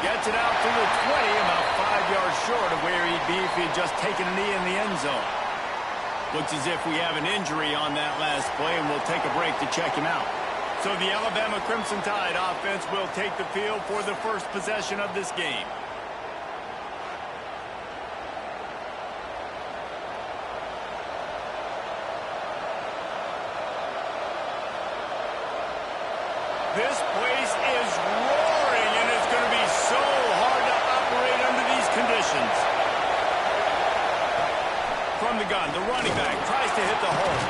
Gets it out to the 20, about 5 yards short of where he'd be if he had just taken a knee in the end zone. Looks as if we have an injury on that last play, and we'll take a break to check him out. So the Alabama Crimson Tide offense will take the field for the first possession of this game. This place is roaring, and it's going to be so hard to operate under these conditions. From the gun, the running back tries to hit the hole.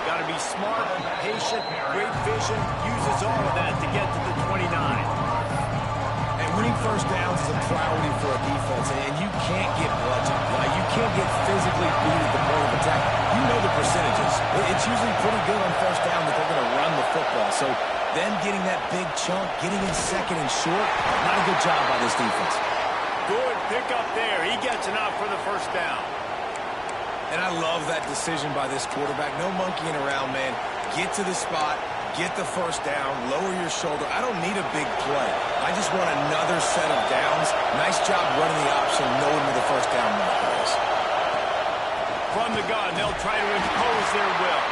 Got to be smart, patient, great vision, uses all of that to get to the 29. And winning first downs is a priority for a defense, and you can't get bludgeoned. Like, you can't get physically beat at the point of attack. You know the percentages. It's usually pretty good on first down that they're going to run the football. So them getting that big chunk, getting in second and short, not a good job by this defense. Good pick up there. He gets enough for the first down. And I love that decision by this quarterback. No monkeying around, man. Get to the spot, get the first down, lower your shoulder. I don't need a big play. I just want another set of downs. Nice job running the option, knowing where the first down marker is. From the gun, they'll try to impose their will.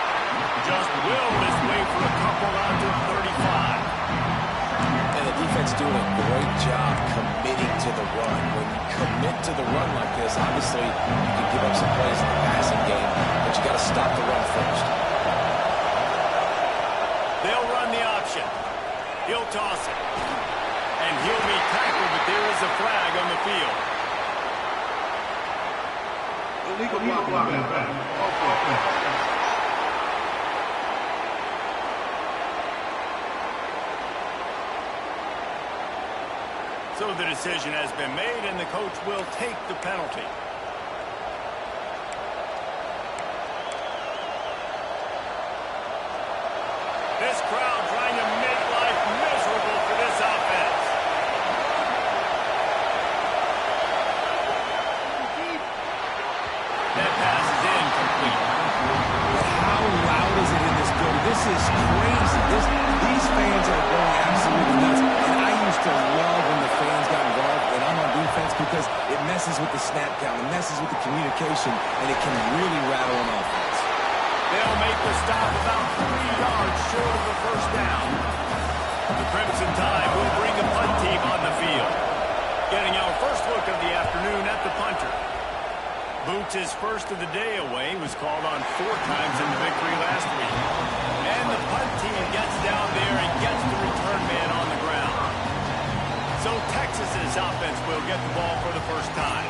Just will this way for a couple out to 35. And the defense doing a great job committing to the run. When you commit to the run like this, obviously you can give up some plays in the passing game, but you got to stop the run first. They'll run the option. He'll toss it. And he'll be tackled, but there is a flag on the field. Illegal block. So the decision has been made, and the coach will take the penalty. This crowd trying to make life miserable for this offense. That pass is incomplete. How loud is it in this building? This is crazy. These fans are going absolutely nuts. And I used to love when the fans got involved, and I'm on defense because it messes with the snap count, it messes with the communication, and it can really rattle an offense. They'll make the stop about 3 yards short of the first down. The Crimson Tide will bring the punt team on the field. Getting our first look of the afternoon at the punter. Boots' first of the day away was called on 4 times in the victory last week. And the punt team gets down there and gets the return man on the ground. So Texas's offense will get the ball for the first time.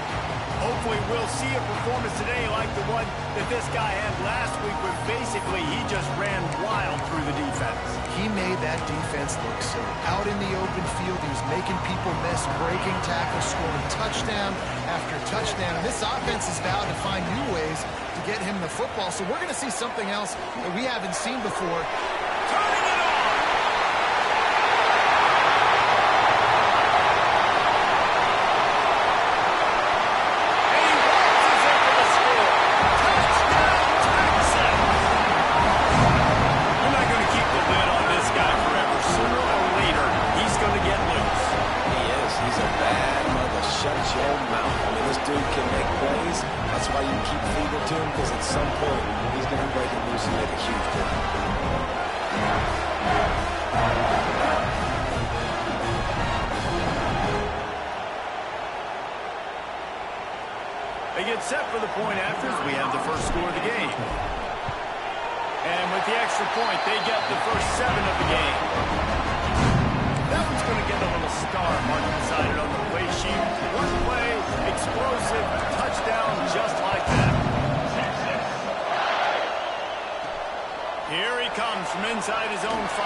Hopefully we'll see a performance today like the one that this guy had last week where basically he just ran wild through the defense. He made that defense look silly. Out in the open field, he was making people miss, breaking tackles, scoring touchdown after touchdown. And this offense is vowed to find new ways to get him the football. So we're going to see something else that we haven't seen before. Turning it on! Shut your mouth. I mean, this dude can make plays. That's why you keep feeding it to him, because at some point, he's going to break it loose and make a huge play. They get set for the point after as we have the first score of the game. And with the extra point, they get the first 7 of the game. That one's going to get a little star mark beside it on the play sheet. One play, explosive, touchdown, just like that. Here he comes from inside his own 5.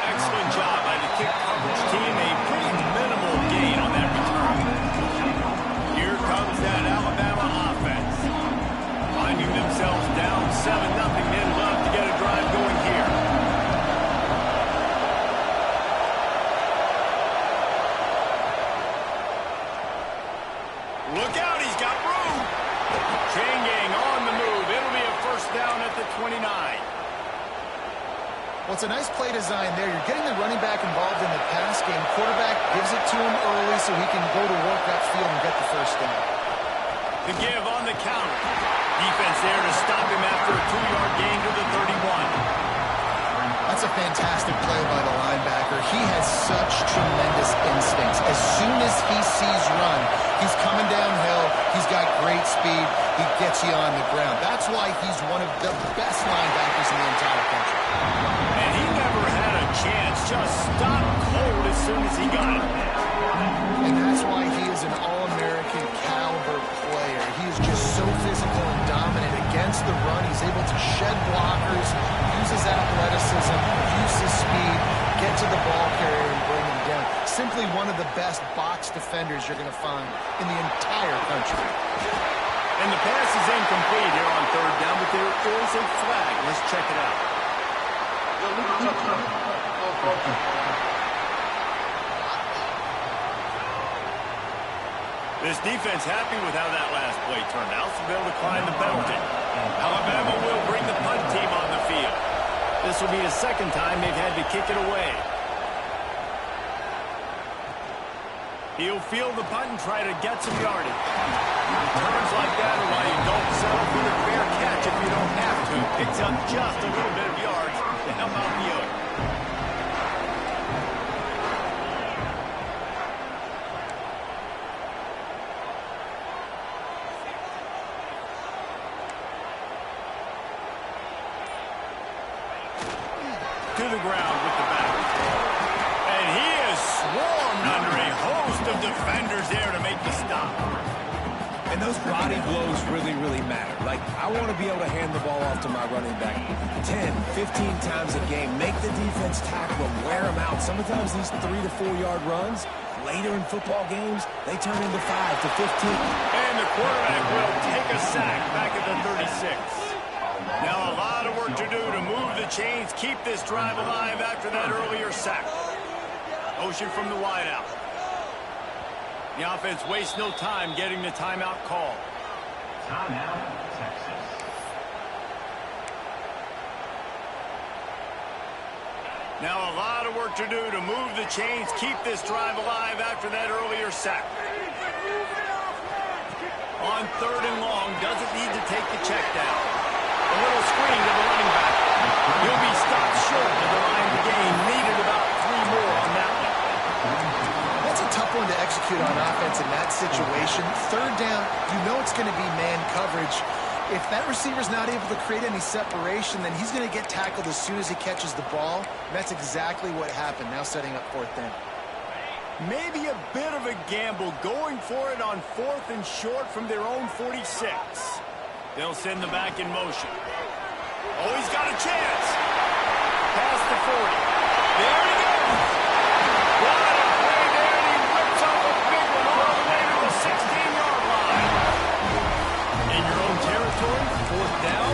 Excellent job by the kick coverage team. A pretty minimal gain on that return. Here comes that Alabama offense. Finding themselves down 7-0. They'd love to get a drive going here. Look out, he's got room. Chain gang on the move. It'll be a first down at the 29. Well, it's a nice play design there. You're getting the running back involved in the pass game. Quarterback gives it to him early so he can go to work upfield and get the first down. The give on the counter. Defense there to stop him after a 2-yard gain to the 31. That's a fantastic play by the linebacker. He has such tremendous instincts. As soon as he sees run, he's coming downhill. He's got great speed. He gets you on the ground. That's why he's one of the best linebackers in the entire country. And he never had a chance. Just stopped cold as soon as he got it. And that's why he is an All-American caliber player. He is just so physical and dominant against the run. He's able to shed blockers, use his athleticism, use his speed, get to the ball carrier and bring him down. Simply one of the best box defenders you're going to find in the entire country. And the pass is incomplete here on 3rd down, but there is a flag. Let's check it out. This defense happy with how that last play turned out, so they'll decline the penalty. Alabama will bring the punt team on the field. This will be the 2nd time they've had to kick it away. He'll field the punt and try to get some yardage. Returns like that are why you don't settle for the fair catch if you don't have to. Picks up just a little bit of yards to help out the other. To the ground with the back. And he is swarmed under a host of defenders there to make the stop. And those body blows really, really matter. Like, I want to be able to hand the ball off to my running back 10, 15 times a game. Make the defense tackle them, wear them out. Sometimes these 3 to 4 yard runs, later in football games, they turn into 5 to 15. And the quarterback will take a sack back at the 36. Now a lot of work to do to move the the chains, keep this drive alive after that earlier sack. Motion from the wideout. The offense wastes no time getting the timeout call. Timeout, Texas. Now a lot of work to do to move the chains, keep this drive alive after that earlier sack. On 3rd and long, doesn't need to take the check down. A little screen to the running back. He'll be stopped short of the line of the game. Needed about 3 more on that one. That's a tough one to execute on offense in that situation. 3rd down, you know it's going to be man coverage. If that receiver's not able to create any separation, then he's going to get tackled as soon as he catches the ball. That's exactly what happened, now setting up 4th down. Maybe a bit of a gamble going for it on 4th and short from their own 46. They'll send the back in motion. Oh, he's got a chance. Past the 40. There he goes. What a play there, and he rips off a big one all the way to the 16-yard line. In your own territory, 4th down,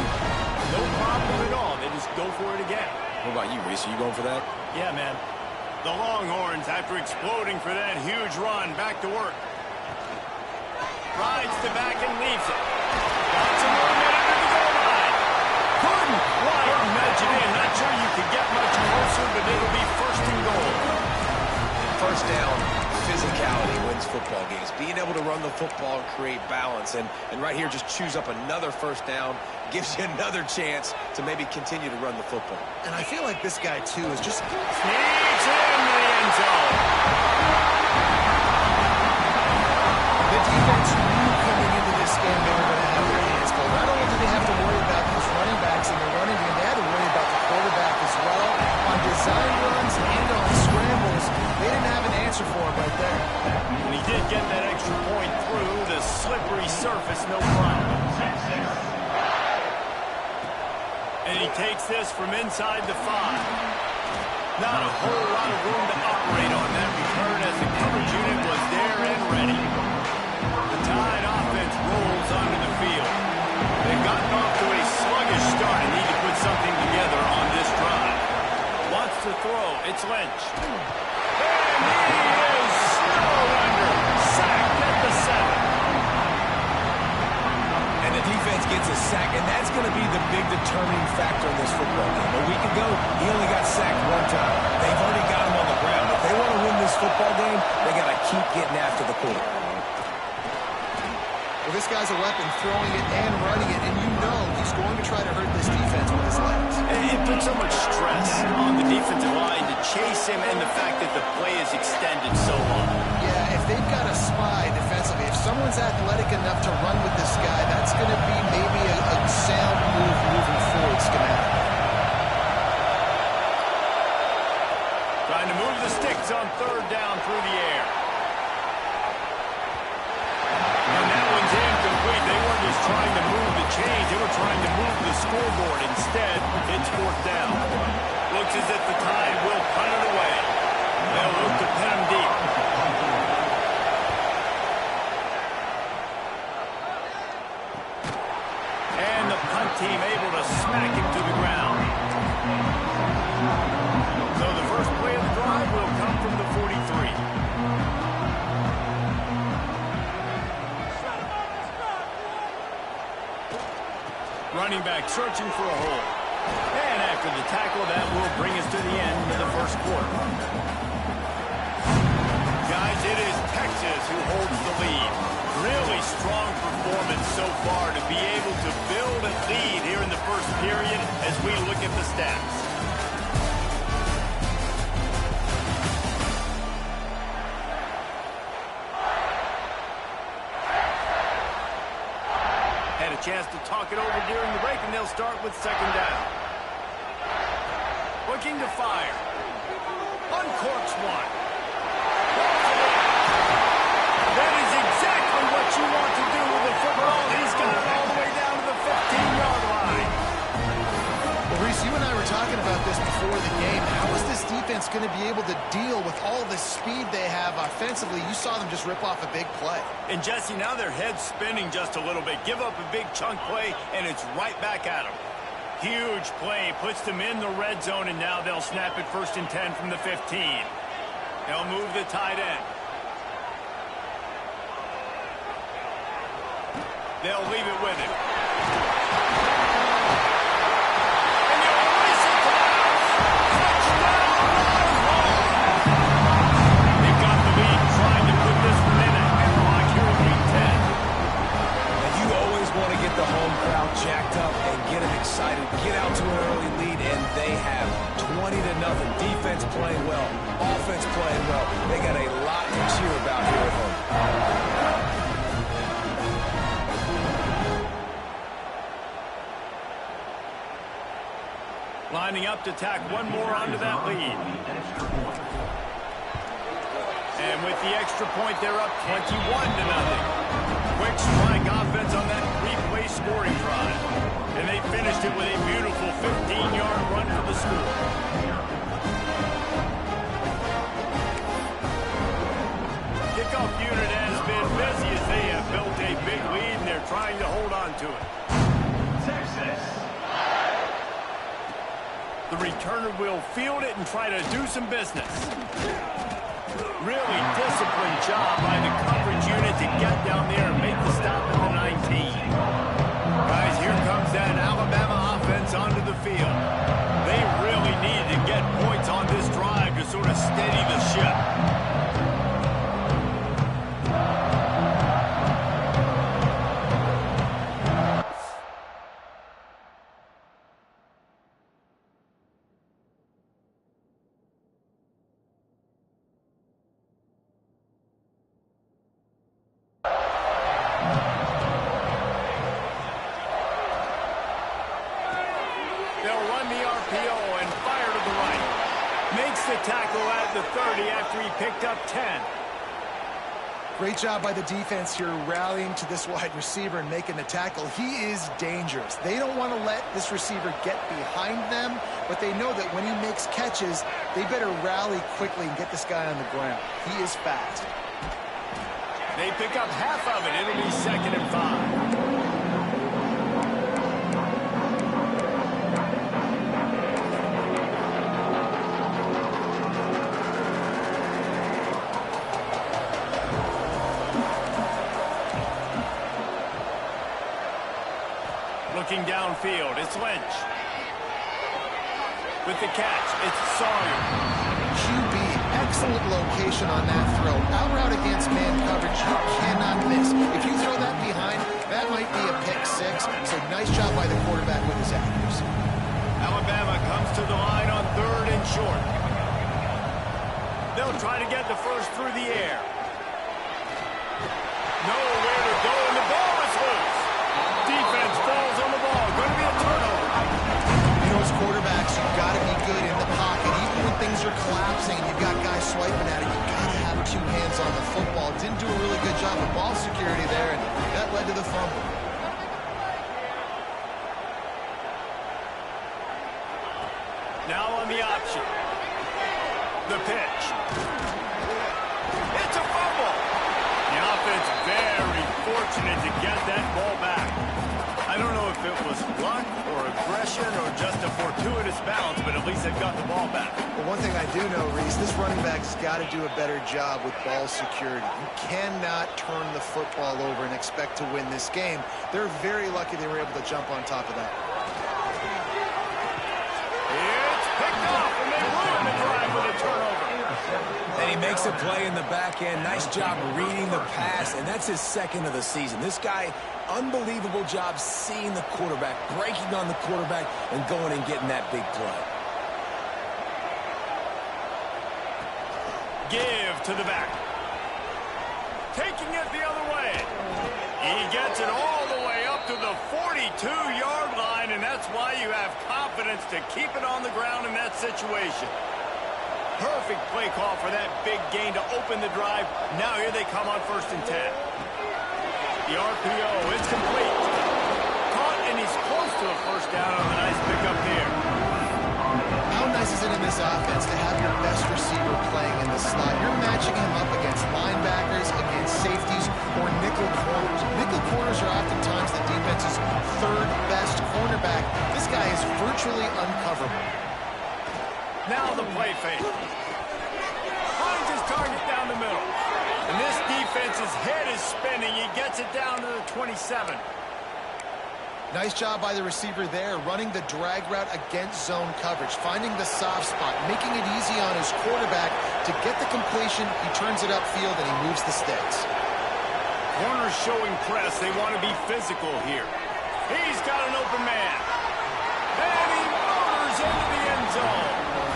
no problem at all. They just go for it again. What about you, Reese? Are you going for that? Yeah, man. The Longhorns, after exploding for that huge run, back to work. Rides the back and leaves it. Got some movement under the goal line. Couldn't quite nudge it in. Not sure you could get much closer, but it'll be 1st and goal. 1st down, physicality wins football games. Being able to run the football and create balance. And right here, just choose up another 1st down. Gives you another chance to maybe continue to run the football. And I feel like this guy, too, is just... Sneaks into the end zone. The defense knew coming into this game they were going to have their hands full. Not only did they have to worry about those running backs in the running game, they had to worry about the quarterback as well. On design runs and on scrambles, they didn't have an answer for him right there. And he did get that extra point through the slippery surface, no problem. And he takes this from inside the 5. Not a whole lot of room to operate on that return as the coverage unit was there and ready. The Tide offense rolls onto the field. They've gotten off to a sluggish start and need to put something together on this drive. Wants to throw. It's Lynch. And he is snowed under. Sacked at the 7. And the defense gets a sack, and that's going to be the big determining factor in this football game. A week ago, he only got sacked 1 time. They've already got him on the ground. If they want to win this football game, they got to keep getting after the quarterback. Well, this guy's a weapon, throwing it and running it, and you know he's going to try to hurt this defense with his legs. It puts so much stress on the defensive line to chase him and the fact that the play is extended so long. Yeah, if they've got a spy defensively, if someone's athletic enough to run with this guy, that's going to be maybe a sound move moving forward schematic. Trying to move the sticks on 3rd down through the air. And that one's incomplete. They weren't just trying to move the chains. They were trying to move the scoreboard. Instead, it's 4th down. Looks as if the Tide will punt it away. They'll look to pin him deep. And the punt team able to smack him to the ground. So the first play of the drive will come from the 43. Running back searching for a hole. And after the tackle, that will bring us to the end of the 1st quarter. Guys, it is Texas who holds the lead. Really strong performance so far to be able to build a lead here in the 1st period as we look at the stats. Had a chance to talk it over during the break, and they'll start with 2nd down. Looking to fire. Uncorks one. That is exactly what you want to do with the football. He's got it all the way down to the 15-yard line. Well, Reese, you and I were talking about this before the game. How is this defense going to be able to deal with all the speed they have offensively? You saw them just rip off a big play. And, Jesse, now their head's spinning just a little bit. Give up a big chunk play, and it's right back at them. Huge play, puts them in the red zone, and now they'll snap it 1st and 10 from the 15. They'll move the tight end. They'll leave it with him. And they'll race it to the house. Touchdown, Ryan! They've got the lead, trying to put this one in a headlock here in Week 10. And you always want to get the home crowd jacked up and get them excited. Get out to an early lead, and they have 20-0. Defense playing well, offense playing well. They got a lot to cheer about here at home. Lining up to tack one more onto that lead. And with the extra point, they're up 21-0. Quick strike offense on that three-play scoring drive. And they finished it with a beautiful 15-yard run for the score. Kickoff unit has been busy as they have built a big lead, and they're trying to hold on to it. Texas. The returner will field it and try to do some business. Really disciplined job by the coverage unit to get down there and make the stop at the 19. Guys, here comes that Alabama offense onto the field. They really needed to get points on this drive to sort of steady the ship. Tackle at the 30 after he picked up 10. Great job by the defense here rallying to this wide receiver and making the tackle. He is dangerous. They don't want to let this receiver get behind them, but they know that when he makes catches, they better rally quickly and get this guy on the ground. He is fast. They pick up half of it. It'll be 2nd and 5. Looking downfield, it's Lynch. With the catch, it's Sawyer. QB, excellent location on that throw. Out route against man coverage, you cannot miss. If you throw that behind, that might be a pick 6. So nice job by the quarterback with his accuracy. Alabama comes to the line on 3rd and short. They'll try to get the first through the air. Nowhere to go, and the ball is loose. Defense falls on the ball. Going to be a turnover. You know, as quarterbacks, you've got to be good in the pocket. Even when things are collapsing, you've got guys swiping at it, you've got to have 2 hands on the football. Didn't do a really good job of ball security there, and that led to the fumble. Now on the option. The pitch. It's a fumble. The offense very fortunate to get that ball back. I don't know if it was luck or aggression or just a fortuitous bounce, but at least they've got the ball back. But one thing I do know, Reese, this running back's got to do a better job with ball security. You cannot turn the football over and expect to win this game. They're very lucky they were able to jump on top of that. It's picked off, and they ruin the drive with a turnover. And he makes a play in the back end. Nice job reading the pass, and that's his 2nd of the season. This guy, unbelievable job seeing the quarterback, breaking on the quarterback, and going and getting that big play. Give to the back. Taking it the other way. He gets it all the way up to the 42-yard line, and that's why you have confidence to keep it on the ground in that situation. Perfect play call for that big gain to open the drive. Now here they come on 1st and 10. The RPO is complete. Caught, and he's close to a first down on the nice pickup here. How nice is it in this offense to have your best receiver playing in the slot? You're matching him up against linebackers, against safeties, or nickel corners. Nickel corners are oftentimes the defense's 3rd best cornerback. This guy is Finds his target down the middle. And this defense's head is spinning. He gets it down to the 27. Nice job by the receiver there, running the drag route against zone coverage, finding the soft spot, making it easy on his quarterback to get the completion. He turns it upfield, and he moves the sticks. Corners showing press. They want to be physical here. He's got an open man. And he motors into the end zone.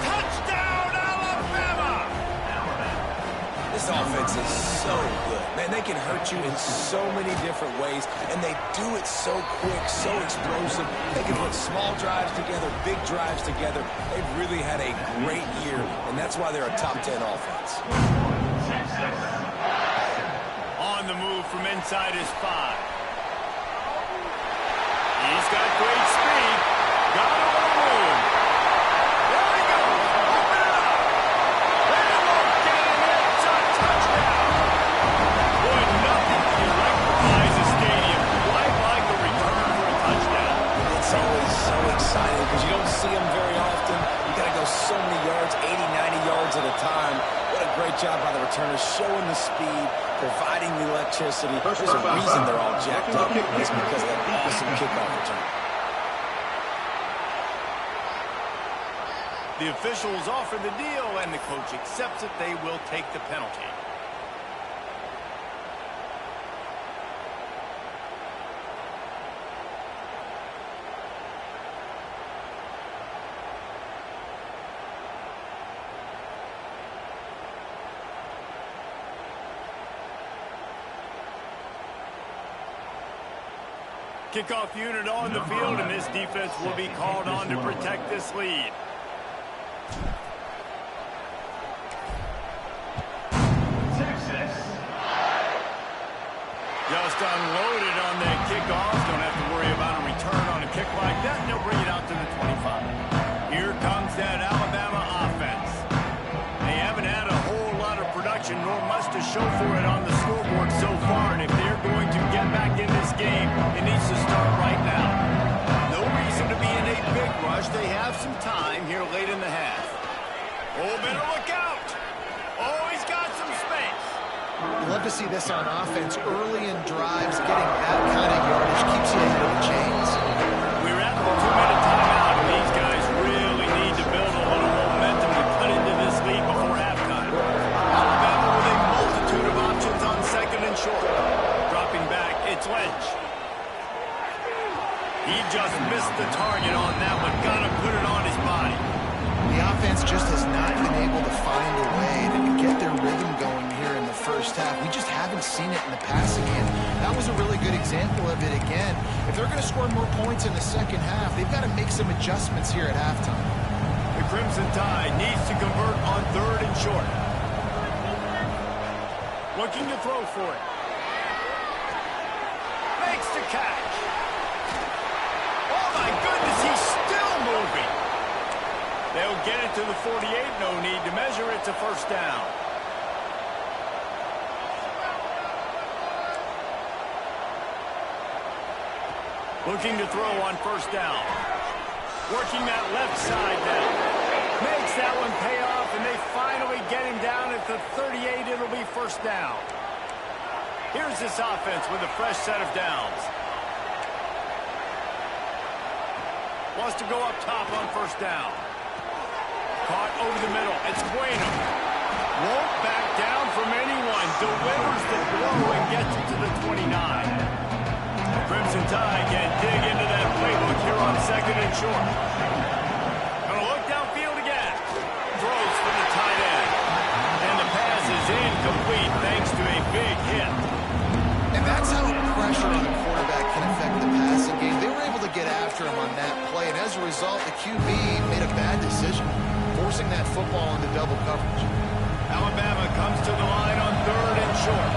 Touchdown, Alabama! This offense is so good. Man, they can hurt you in so many different ways, and they do it so quick, so explosive. They can put small drives together, big drives together. They've really had a great year, and that's why they're a top 10 offense. On the move from inside his 5. He's got great speed. Got him on the move. There he goes. Open it up. They won't get him. It's a touchdown. Boy, nothing electrifies a stadium quite like a return for a touchdown. It's always so exciting because you don't see them very often. You got to go so many yards, 80, 90 yards at a time. What a great job by the returners, showing the speed, providing the electricity. There's a reason they're all jacked up. It's because of that awesome kickoff return. The officials offer the deal, and the coach accepts it. They will take the penalty. Kickoff unit on the field, and this defense will be called on to protect this lead. Texas. Just unloaded on that kickoff. Don't have to worry about a return on a kick like that, and they'll bring it out to the 25. Here comes that Alabama offense. They haven't had a whole lot of production, nor much to show for it on the scoreboard so far, and if they're going to get back in this game, it needs to start right now. No reason to be in a big rush. They have some time here late in the half. Oh, better look out. Oh, he's got some space. You love to see this on offense. Early in drives, getting that kind of yardage keeps you ahead of the chains. We're at the 2-minute timeout, and these guys really need to build a little momentum to cut into this lead before halftime. Alabama with a multitude of options on second and short. Dropping back, it's Lynch. He just missed the target on that one. Got to put it on his body. The offense just has not been able to find a way to get their rhythm going here in the first half. We just haven't seen it in the passing game. That was a really good example of it again. If they're going to score more points in the second half, they've got to make some adjustments here at halftime. The Crimson Tide needs to convert on third and short. Looking to throw for it. Makes the catch. Oh, my goodness, he's still moving. They'll get it to the 48. No need to measure. It's a first down. Looking to throw on first down. Working that left side now. Makes that one pay off, and they finally get him down at the 38. It'll be first down. Here's this offense with a fresh set of downs. Wants to go up top on first down. Caught over the middle. It's Bueno. Won't back down from anyone. Delivers the blow and gets it to the 29. The Crimson Tide can dig into that playbook here on second and short. Gonna look downfield again. Throws for the tight end. And the pass is incomplete thanks to a big hit. And that's how pressure on the quarterback can affect the passing game. They were able to get after him on that play, and as a result, the QB made a bad decision, forcing that football into double coverage. Alabama comes to the line on third and short.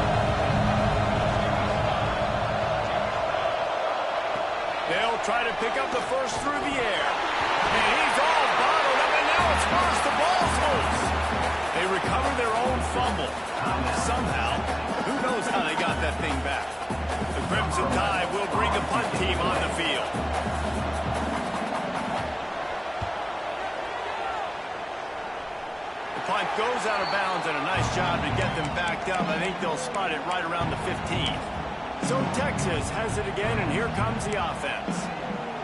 They'll try to pick up the first through the air. And he's all bottled up, and now it's worse. The ball's loose. They recover their own fumble. Somehow, who knows how they got that thing back. The Crimson Tide will bring the punt team on the field. punt goes out of bounds, and a nice job to get them backed up. I think they'll spot it right around the 15. So Texas has it again, and here comes the offense.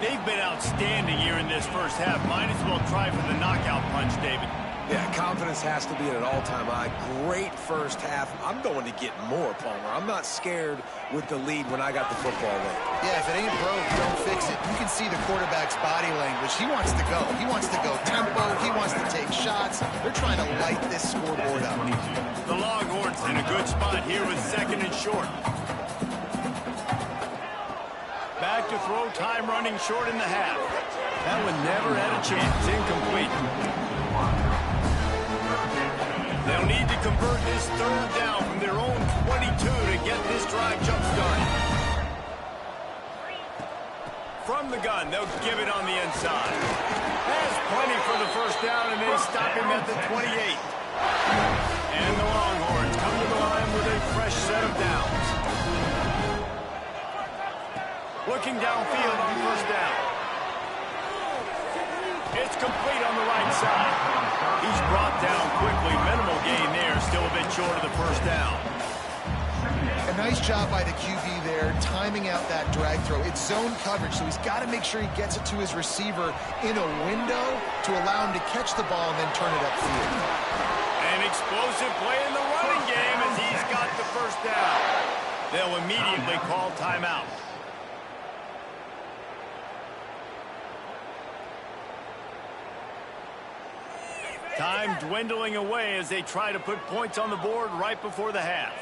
They've been outstanding here in this first half. Might as well try for the knockout punch, David. Yeah, confidence has to be at an all-time high. Great first half. I'm going to get more, Palmer. I'm not scared with the lead when I got the football late. Yeah, if it ain't broke, don't fix it. You can see the quarterback's body language. He wants to go. He wants to go tempo. He wants to take shots. They're trying to light this scoreboard up. The Longhorns in a good spot here with 2nd and short. Back to throw, time running short in the half. That one never had a chance. Incomplete. They'll need to convert this 3rd down from their own 22 to get this drive jump-started. From the gun, they'll give it on the inside. Has plenty for the 1st down, and they stop him at the 28. And the Longhorns come to the line with a fresh set of downs. Looking downfield on 1st down. It's complete on the right side. He's brought down quickly. Minimal gain there. Still a bit short of the 1st down. A nice job by the QB there, timing out that drag throw. It's zone coverage, so he's got to make sure he gets it to his receiver in a window to allow him to catch the ball and then turn it upfield. An explosive play in the running game as he's got the 1st down. They'll immediately call timeout. Time dwindling away as they try to put points on the board right before the half.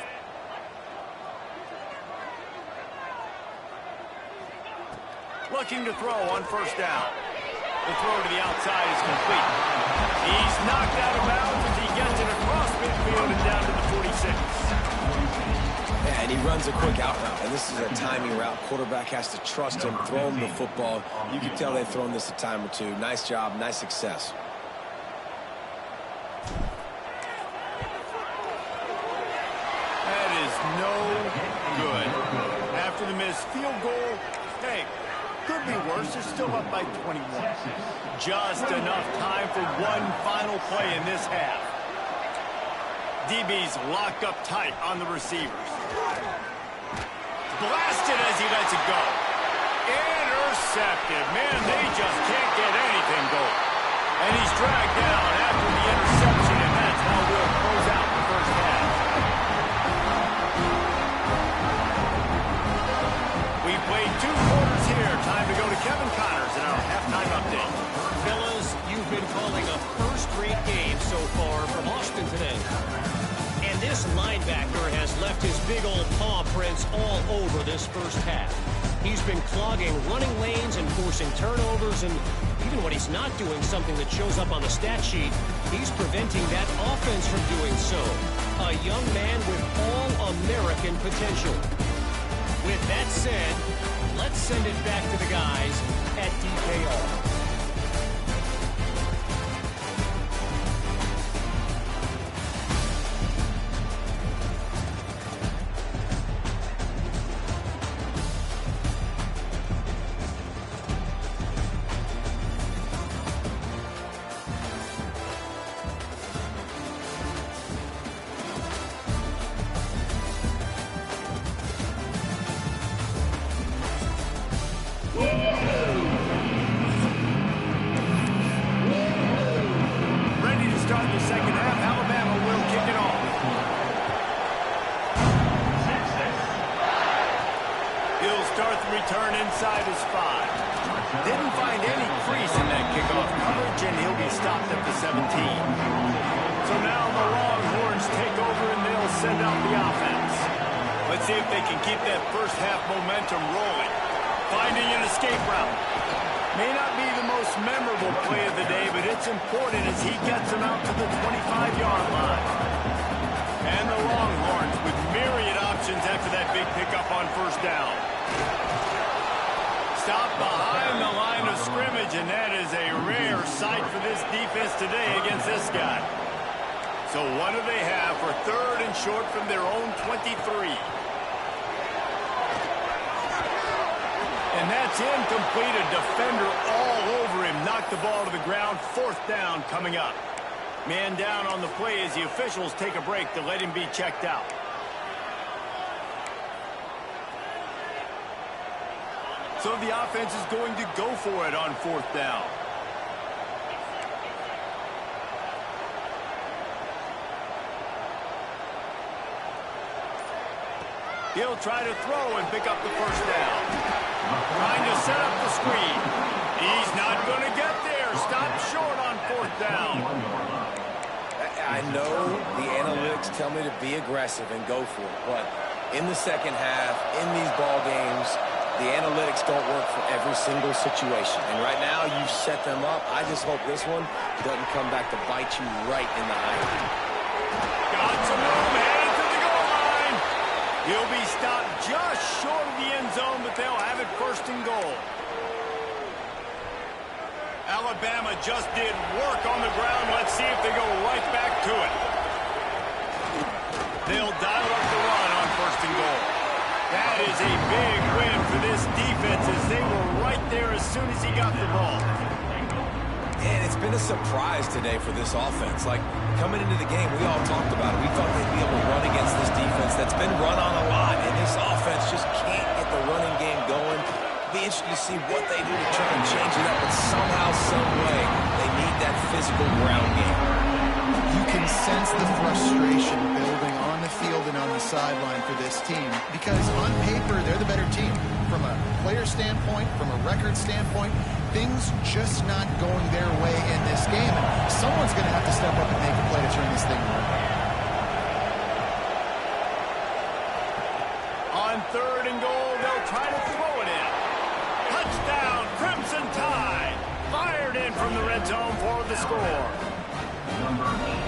Looking to throw on 1st down. The throw to the outside is complete. He's knocked out of bounds as he gets it across midfield and down to the 46. Yeah, and he runs a quick out route, and this is a timing route. Quarterback has to trust him, throw him the football. You can tell they've thrown this a time or two. Nice job, nice success. That is no good. After the missed field goal, hey, could be worse. They're still up by 21. Just enough time for one final play in this half. DB's locked up tight on the receivers. Blasted as he lets it go. Intercepted. Man, they just can't get anything going. And he's dragged down after the interception, and that's how we'll close out the first half. We played 2 quarters here. Time to go to Kevin Connors in our halftime update. Fellas, you've been calling a first-rate game so far from Austin today. And this linebacker has left his big old paw prints all over this first half. He's been clogging running lanes and forcing turnovers, and even when he's not doing something that shows up on the stat sheet, he's preventing that offense from doing so. A young man with all-American potential. With that said, let's send it back to the guys at DKR. Return inside his 5. Didn't find any crease in that kickoff coverage, and he'll be stopped at the 17. So now the Longhorns take over, and they'll send out the offense. Let's see if they can keep that first half momentum rolling. Finding an escape route. May not be the most memorable play of the day, but it's important as he gets them out to the 25-yard line. And the Longhorns with myriad options after that big pickup on 1st down. Stop behind the line of scrimmage, and that is a rare sight for this defense today against this guy. So what do they have for 3rd and short from their own 23? And that's incomplete. A defender all over him. Knocked the ball to the ground. 4th down coming up. Man down on the play as the officials take a break to let him be checked out. So the offense is going to go for it on 4th down. He'll try to throw and pick up the 1st down. Trying to set up the screen. He's not going to get there. Stop short on 4th down. I know the analytics tell me to be aggressive and go for it, but in the second half, in these ball games, the analytics don't work for every single situation. And right now, you've set them up. I just hope this one doesn't come back to bite you right in the eye. Got some room, headed to the goal line. He'll be stopped just short of the end zone, but they'll have it 1st and goal. Alabama just did work on the ground. Let's see if they go right back to it. They'll dial up the run on 1st and goal. That is a big win for this defense as they were right there as soon as he got the ball. And it's been a surprise today for this offense. Like, coming into the game, we all talked about it. We thought they'd be able to run against this defense that's been run on a lot, and this offense just can't get the running game going. It'll be interesting to see what they do to try and change it up, but somehow, some way, they need that physical ground game. You can sense the frustration building on the field and on the sideline for this team because on paper, they're the better team. From a player standpoint, from a record standpoint, things just not going their way in this game. And someone's going to have to step up and make a play to turn this thing around. On 3rd and goal, they'll try to throw it in. Touchdown, Crimson Tide. Fired in from the red zone for the score.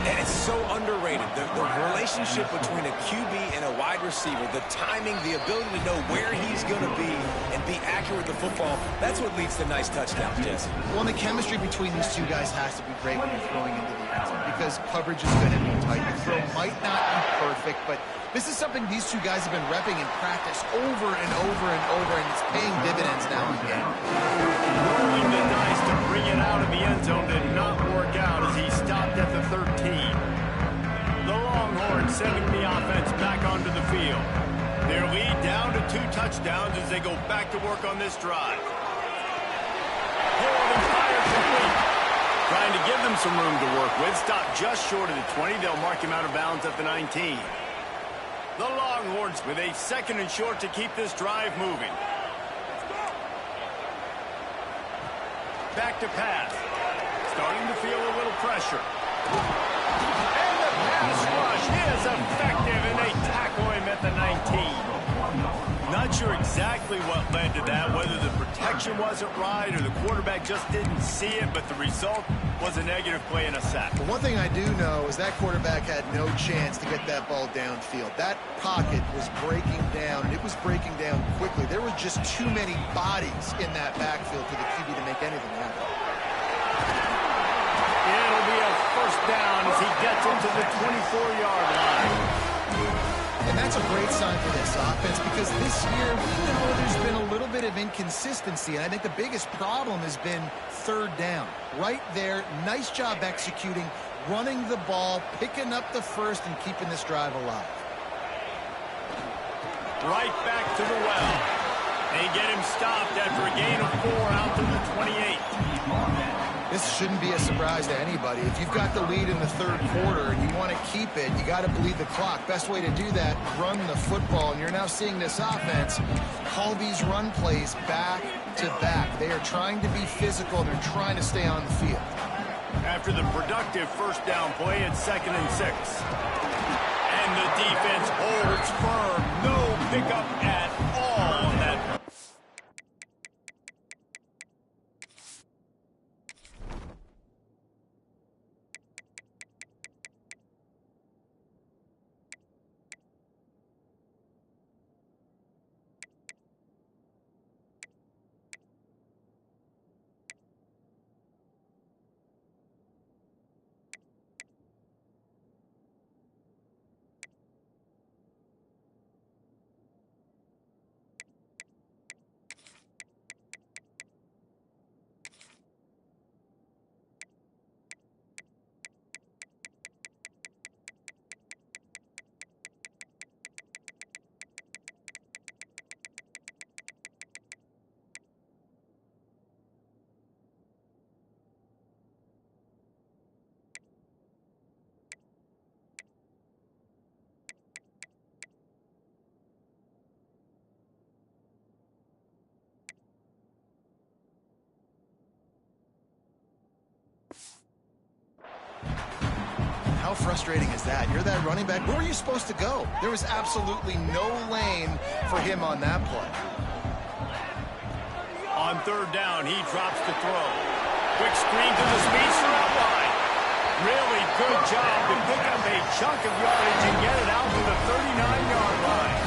And it's so underrated. The relationship between a QB and a wide receiver, the timing, the ability to know where he's going to be and be accurate with the football, that's what leads to nice touchdowns, Jesse. Well, and the chemistry between these two guys has to be great when you're throwing into the end zone because coverage is going to be tight. The throw might not be perfect, but this is something these two guys have been repping in practice over and over and over, and it's paying dividends now and again. Rolling the dice to bring it out of the end zone did not work out as he stopped at the 13. The Longhorns sending the offense back onto the field. Their lead down to 2 touchdowns as they go back to work on this drive. Hold and fire complete. Trying to give them some room to work with. Stop just short of the 20. They'll mark him out of bounds at the 19. The Longhorns with a 2nd and short to keep this drive moving. Back to pass. Starting to feel a little pressure. And the pass rush is effective, and they tackle him at the 19. Not sure exactly what led to that, whether the protection wasn't right or the quarterback just didn't see it, but the result was a negative play and a sack. But one thing I do know is that quarterback had no chance to get that ball downfield. That pocket was breaking down, and it was breaking down quickly. There were just too many bodies in that backfield for the QB to make anything happen. It'll be a 1st down as he gets into the 24-yard line. And that's a great sign for this offense because this year we know there's been a little bit of inconsistency, and I think the biggest problem has been 3rd down. Right there, nice job executing, running the ball, picking up the 1st, and keeping this drive alive. Right back to the well. They get him stopped after a gain of 4 out to the 28. This shouldn't be a surprise to anybody. If you've got the lead in the 3rd quarter and you want to keep it, you got to bleed the clock. Best way to do that, run the football. And you're now seeing this offense call these run plays back to back. They are trying to be physical, and they're trying to stay on the field. After the productive 1st down play, it's 2nd and 6. And the defense holds firm. No pickup at all on that. how frustrating is that? You're that running back. Where were you supposed to go? There was absolutely no lane for him on that play. On third down, he drops to throw. Quick screen to the speedster out wide. Really good job to pick up a chunk of yardage and get it out to the 39-yard line.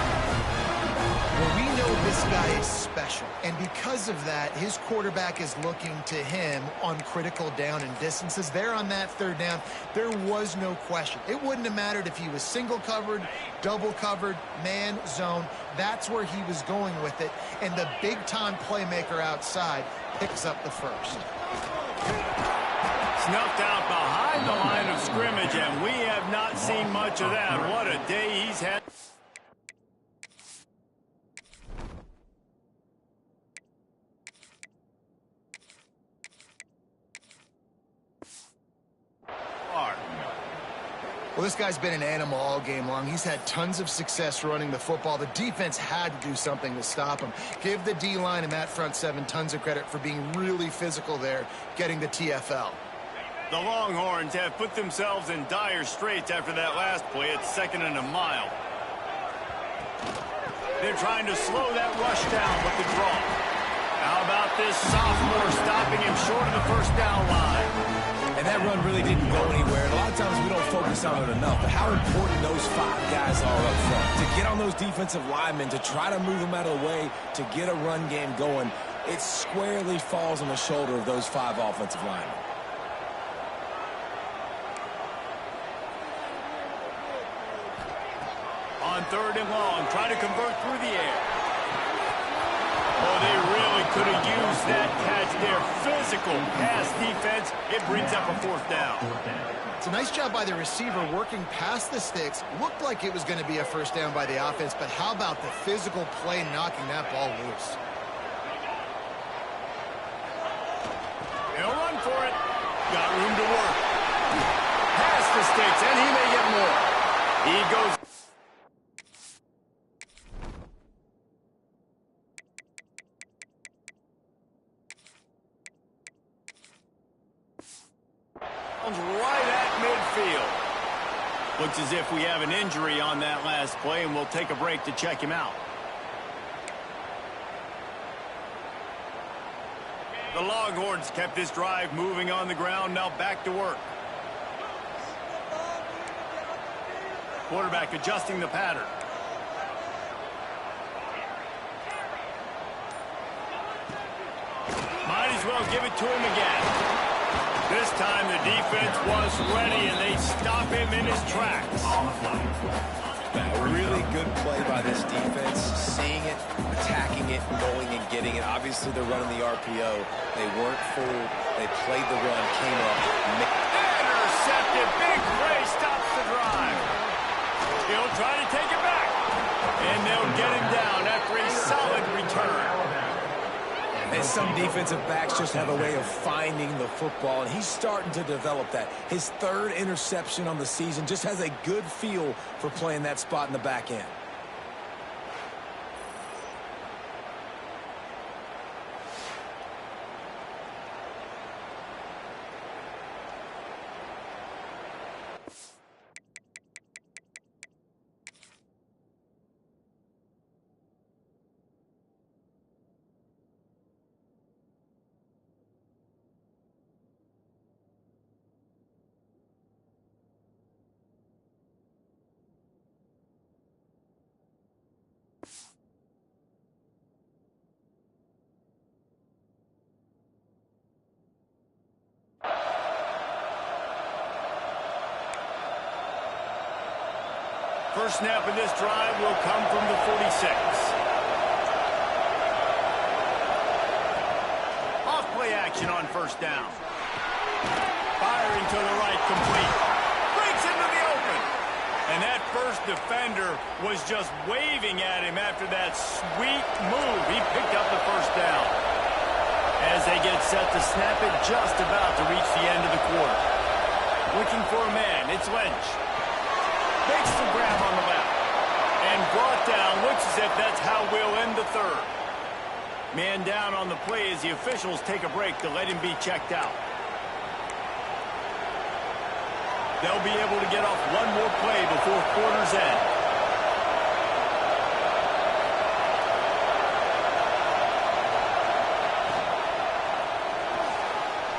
Well, we know this guy is special, and because of that, his quarterback is looking to him on critical down and distances. There on that third down, there was no question. It wouldn't have mattered if he was single covered, double covered, man, zone. That's where he was going with it, and the big-time playmaker outside picks up the first. Snuffed out behind the line of scrimmage, and we have not seen much of that. What a day he's had. Well, this guy's been an animal all game long. He's had tons of success running the football. The defense had to do something to stop him. Give the D-line and that front seven tons of credit for being really physical there, getting the TFL. The Longhorns have put themselves in dire straits after that last play at 2nd and a mile. They're trying to slow that rush down with the draw. How about this sophomore stopping him short of the first down line? And that run really didn't go anywhere. And a lot of times we don't focus on it enough. But how important those 5 guys are up front. To get on those defensive linemen, to try to move them out of the way, to get a run game going, it squarely falls on the shoulder of those 5 offensive linemen. On third and long, try to convert through the air. Oh, they really could have used that catch there. Physical pass defense. It brings up a 4th down. It's a nice job by the receiver working past the sticks. Looked like it was going to be a first down by the offense, but how about the physical play knocking that ball loose? He'll run for it. Got room to work. Past the sticks, and he may get more. He goes. Right at midfield. Looks as if we have an injury on that last play, and we'll take a break to check him out. The Longhorns kept this drive moving on the ground, now back to work. Quarterback adjusting the pattern. Might as well give it to him again. This time the defense was ready, and they stop him in his tracks. A really good play by this defense, seeing it, attacking it, going and getting it. Obviously, they're running the RPO. They weren't fooled. They played the run, came up. Intercepted. Big play stops the drive. He'll try to take it back. And they'll get him down after a solid return. And some defensive backs just have a way of finding the football, and he's starting to develop that. His 3rd interception on the season, just has a good feel for playing that spot in the back end. First snap of this drive will come from the 46. Off play action on first down. Firing to the right, complete. Breaks into the open. And that first defender was just waving at him after that sweet move. He picked up the first down. As they get set to snap it, just about to reach the end of the quarter. Looking for a man, it's Lynch. Makes the grab on the left. And brought down. Looks as if that's how we'll end the 3rd. Man down on the play as the officials take a break to let him be checked out. They'll be able to get off one more play before quarter's end.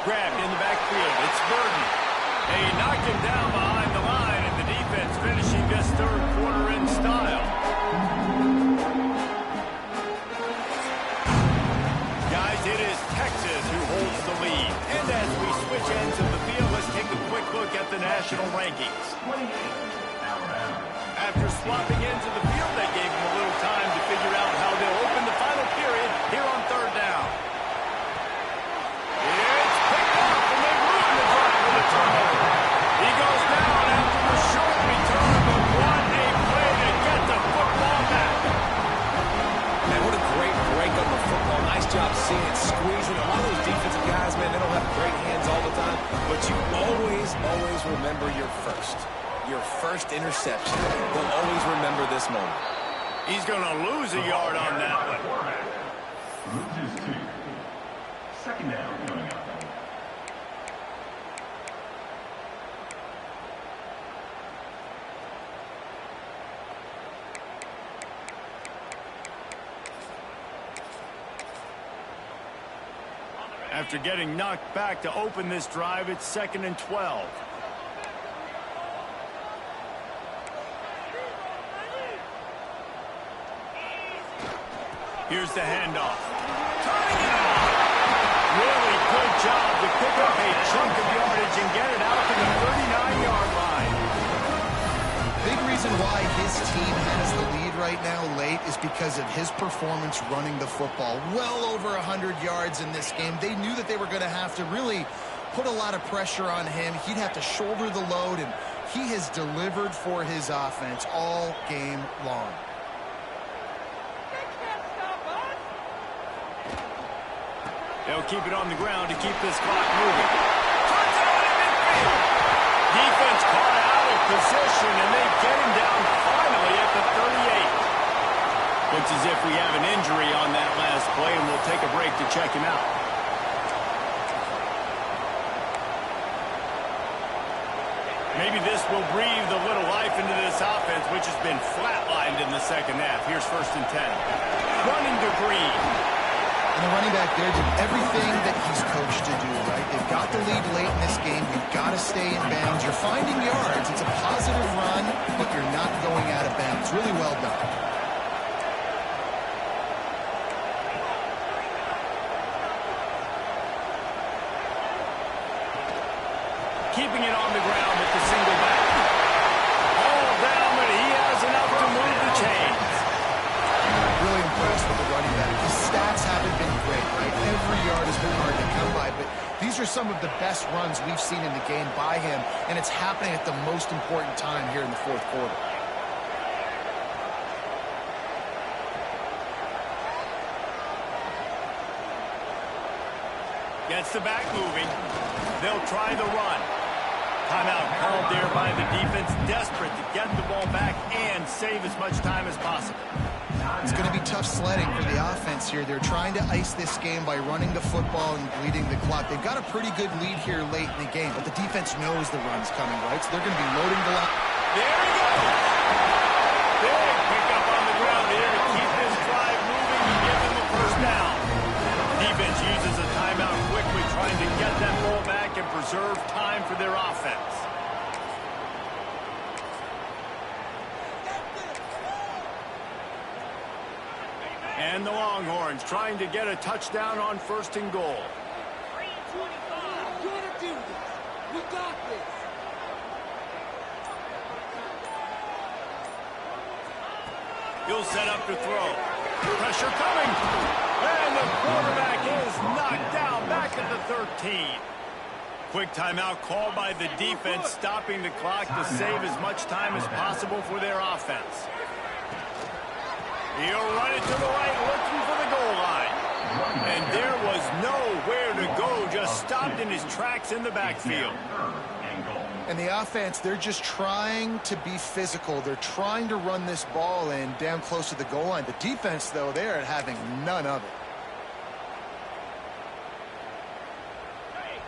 Grabbed in the backfield. It's Burton. They knocked him down behind the line, and the defense finishing this third quarter in style. Guys, it is Texas who holds the lead. And as we switch ends of the field, let's take a quick look at the national rankings. After swapping ends of the field, they gave them a little time to figure out how they'll open the final period here on third down. It's picked up, and they ruin the drive with a turnover. He goes down after the short return, but what a play to get the football back. Man, what a great break on the football. Nice job seeing it, squeezing. A lot of those defensive guys, man, they don't have great hands all the time, but you always remember your first interception. They'll always remember this moment. He's going to lose a yard on that one. Loses 2. Second down coming up. After getting knocked back to open this drive, it's 2nd and 12. Here's the handoff. Turning it on. Really good job to pick up a chunk of yardage and get it out to the 39-yard line. Big reason why his team has the lead right now late is because of his performance running the football. Well over 100 yards in this game. They knew that they were going to have to really put a lot of pressure on him. He'd have to shoulder the load, and he has delivered for his offense all game long. They'll keep it on the ground to keep this clock moving. Touchdown in midfield. Defense caught out of position, and they get him down finally at the 38. Looks as if we have an injury on that last play, and we'll take a break to check him out. Maybe this will breathe a little life into this offense, which has been flatlined in the second half. Here's 1st and 10. Running to Green. And the running back there did everything that he's coached to do, right? They've got the lead late in this game. You've got to stay in bounds. You're finding yards. It's a positive run, but you're not going out of bounds. Really well done. Keeping it on the ground with the single back. All down, but he has enough to move the chains. Really impressed with the running back. His stats haven't been great, right? Every yard has been hard to come by, but these are some of the best runs we've seen in the game by him, and it's happening at the most important time here in the fourth quarter. Gets the back moving. They'll try the run. Timeout called there by the defense, desperate to get the ball back and save as much time as possible. It's going to be tough sledding for the offense here. They're trying to ice this game by running the football and bleeding the clock. They've got a pretty good lead here late in the game, but the defense knows the run's coming, right? So they're going to be loading the line. There he goes! Big pickup on the ground here to keep this drive moving and give them a first down. Defense uses a timeout quickly, trying to get that ball back and preserve time for their offense. And the Longhorns trying to get a touchdown on 1st and goal. You're gonna do this. We got this. He'll set up to throw. Pressure coming. And the quarterback is knocked down back at the 13. Quick timeout called by the defense, stopping the clock to save as much time as possible for their offense. He'll run it to the right, looking for the goal line. And there was nowhere to go, just stopped in his tracks in the backfield. And the offense, they're just trying to be physical. They're trying to run this ball in down close to the goal line. The defense, though, they're having none of it.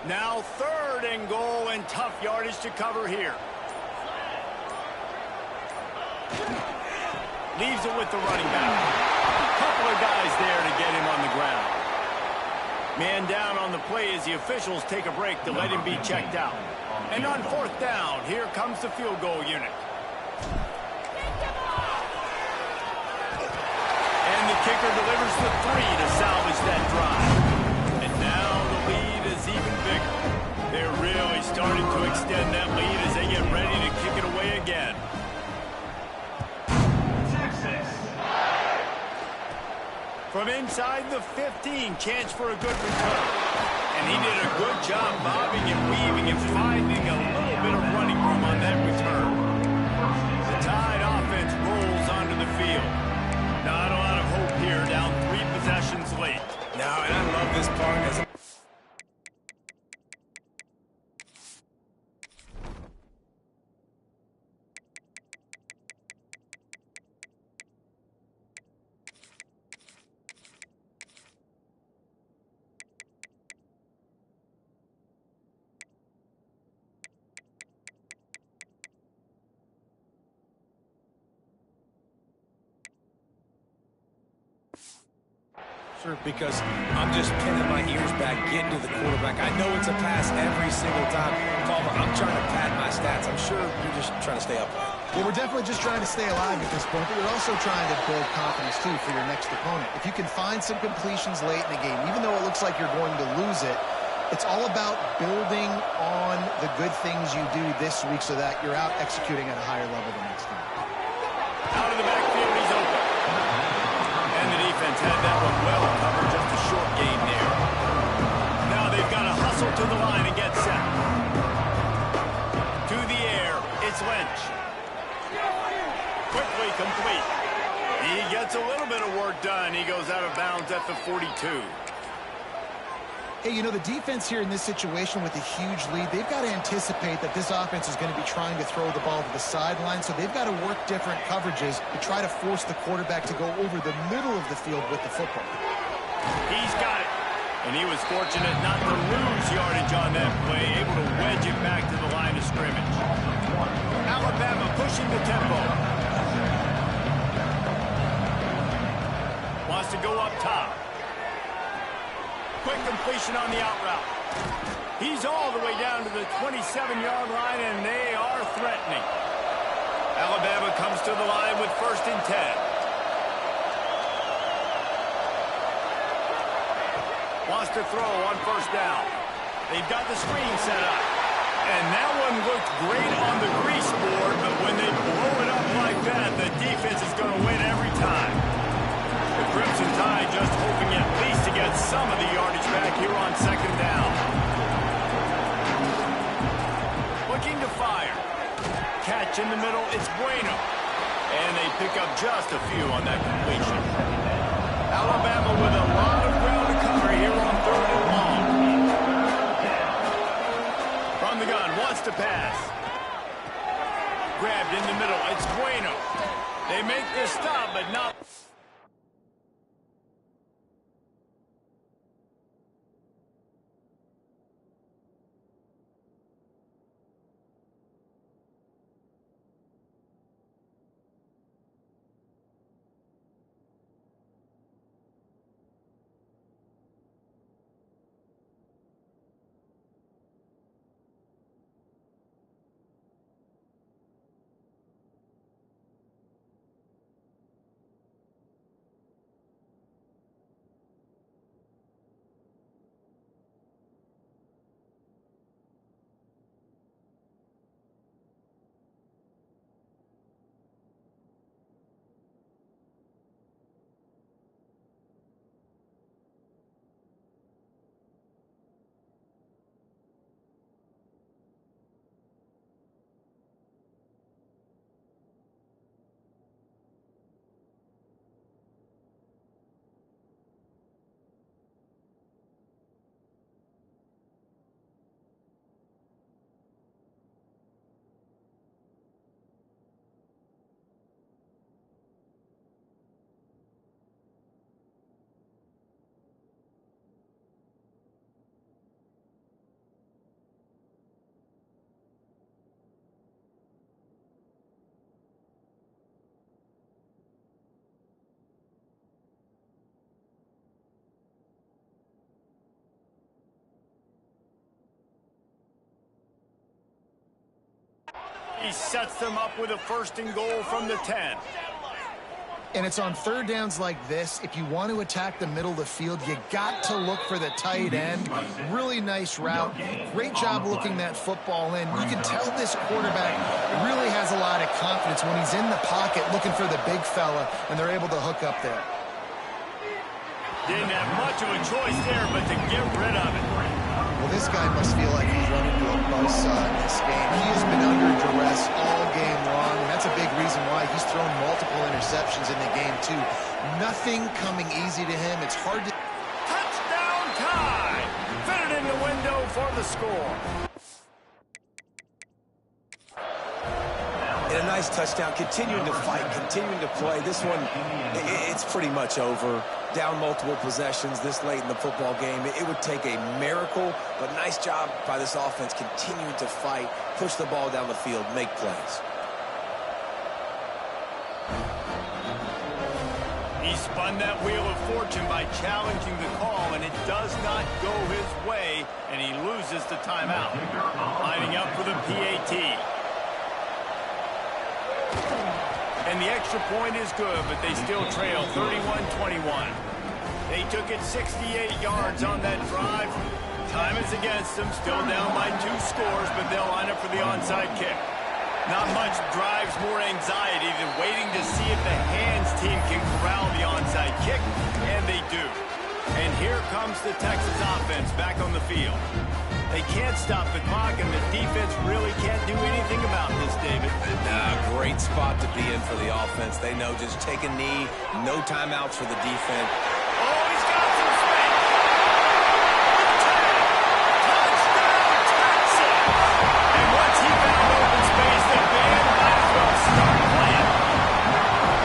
Now 3rd and goal, and tough yardage to cover here. Leaves it with the running back. Couple of guys there to get him on the ground. Man down on the play as the officials take a break to let him be checked out. And on 4th down, here comes the field goal unit. And the kicker delivers the 3 to salvage that drive. And now the lead is even bigger. They're really starting to extend that lead as they get ready to kick it away again. From inside the 15, chance for a good return. And he did a good job bobbing and weaving and finding a little bit of running room on that return. The Tide offense rolls onto the field. Not a lot of hope here, down 3 possessions late. No, and I love this part as because I'm just pinning my ears back, getting to the quarterback. I know it's a pass every single time. Palmer, I'm trying to pad my stats. I'm sure you're just trying to stay upright. Well, we're definitely just trying to stay alive at this point, but we're also trying to build confidence, too, for your next opponent. If you can find some completions late in the game, even though it looks like you're going to lose it, it's all about building on the good things you do this week so that you're out executing at a higher level the next time. Out of the backfield, he's open. And the defense had that one well covered, just a short gain there. Now they've got to hustle to the line and get set. To the air, it's Lynch. Quickly complete. He gets a little bit of work done. He goes out of bounds at the 42. Hey, you know, the defense here in this situation with a huge lead, they've got to anticipate that this offense is going to be trying to throw the ball to the sideline, so they've got to work different coverages to try to force the quarterback to go over the middle of the field with the football. He's got it. And he was fortunate not to lose yardage on that play, able to wedge it back to the line of scrimmage. Alabama pushing the tempo. Wants to go up top. Quick completion on the out route. He's all the way down to the 27-yard line, and they are threatening. Alabama comes to the line with 1st and 10. Wants to throw on 1st down. They've got the screen set up. And that one looked great on the grease board, but when they blow it up like that, the defense is going to win every time. The Crimson Tide just hoping at least to get some of the yardage back here on 2nd down. Looking to fire. Catch in the middle, it's Bueno. And they pick up just a few on that completion. Alabama with a lot of ground to cover here on 3rd and long. From the gun, wants to pass. Grabbed in the middle, it's Bueno. They make the stop, but not... He sets them up with a 1st and goal from the 10. And it's on 3rd downs like this. If you want to attack the middle of the field, you got to look for the tight end. Really nice route. Great job looking that football in. You can tell this quarterback really has a lot of confidence when he's in the pocket looking for the big fella, and they're able to hook up there. Didn't have much of a choice there, but to get rid of it. Well, this guy must feel like he's run into a buzzsaw in this game. He has been under duress all game long, and that's a big reason why he's thrown multiple interceptions in the game, too. Nothing coming easy to him. It's hard to... Touchdown tie! Fit it in the window for the score. And a nice touchdown, continuing to fight, continuing to play. This one, it's pretty much over. Down multiple possessions this late in the football game. It would take a miracle, but nice job by this offense continuing to fight, push the ball down the field, make plays. He spun that wheel of fortune by challenging the call, and it does not go his way, and he loses the timeout. Lining up for the PAT. And the extra point is good, but they still trail 31-21. They took it 68 yards on that drive. Time is against them, still down by 2 scores, but they'll line up for the onside kick. Not much drives more anxiety than waiting to see if the hands team can corral the onside kick, and they do. And here comes the Texas offense back on the field. They can't stop the clock, and the defense really can't do anything about this, David. Great spot to be in for the offense. They know just take a knee, no timeouts for the defense. Oh, he's got some space. Touchdown, Texas! And once he found open space, the band might as well start playing.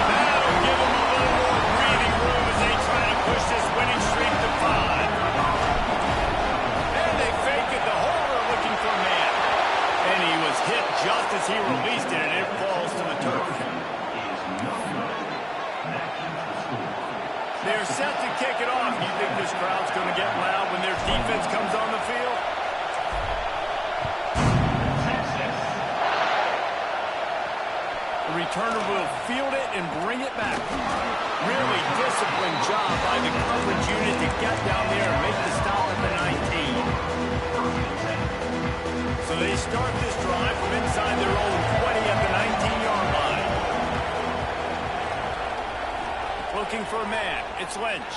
That'll give him a little more breathing room as they try to push this winning streak to 5. And they fake it. The holder looking for a man. And he was hit just as he released it, and it falls to the turf. They're set to kick it off. You think this crowd's going to get loud when their defense comes on the field? The returner will field it and bring it back. Really disciplined job by the coverage unit to get down there and make the stop at the 19. So they start this drive from inside their own 20 at the 19-yard line. Looking for a man. It's Lynch.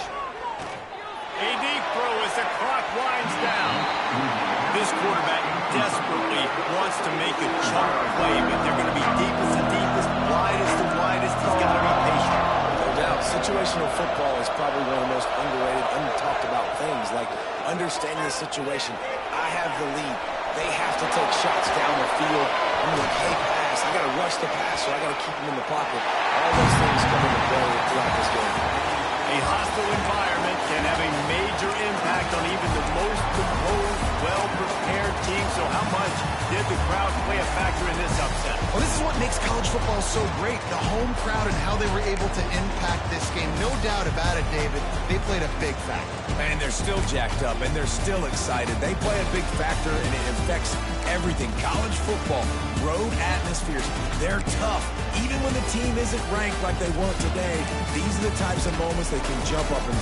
A deep throw as the clock winds down. This quarterback desperately wants to make a chunk play, but they're going to be deepest and deepest, widest and widest. He's got to be patient. No doubt, situational football is probably one of the most underrated, untalked about things, like understanding the situation. I have the lead. They have to take shots down the field. I'm going to hey pass. I got to rush the passer. I got to keep him in the pocket. All those things come into play throughout this game. A hostile environment can have a major impact on even the most composed, well-prepared team. So how much did the crowd play a factor in this upset? Well, this is what makes college football so great, the home crowd and how they were able to impact this game. No doubt about it, David. They played a big factor. And they're still jacked up, and they're still excited. They play a big factor, and it affects everything. College football, road atmospheres, they're tough. Even when the team isn't ranked like they weren't today, these are the types of moments they can jump up and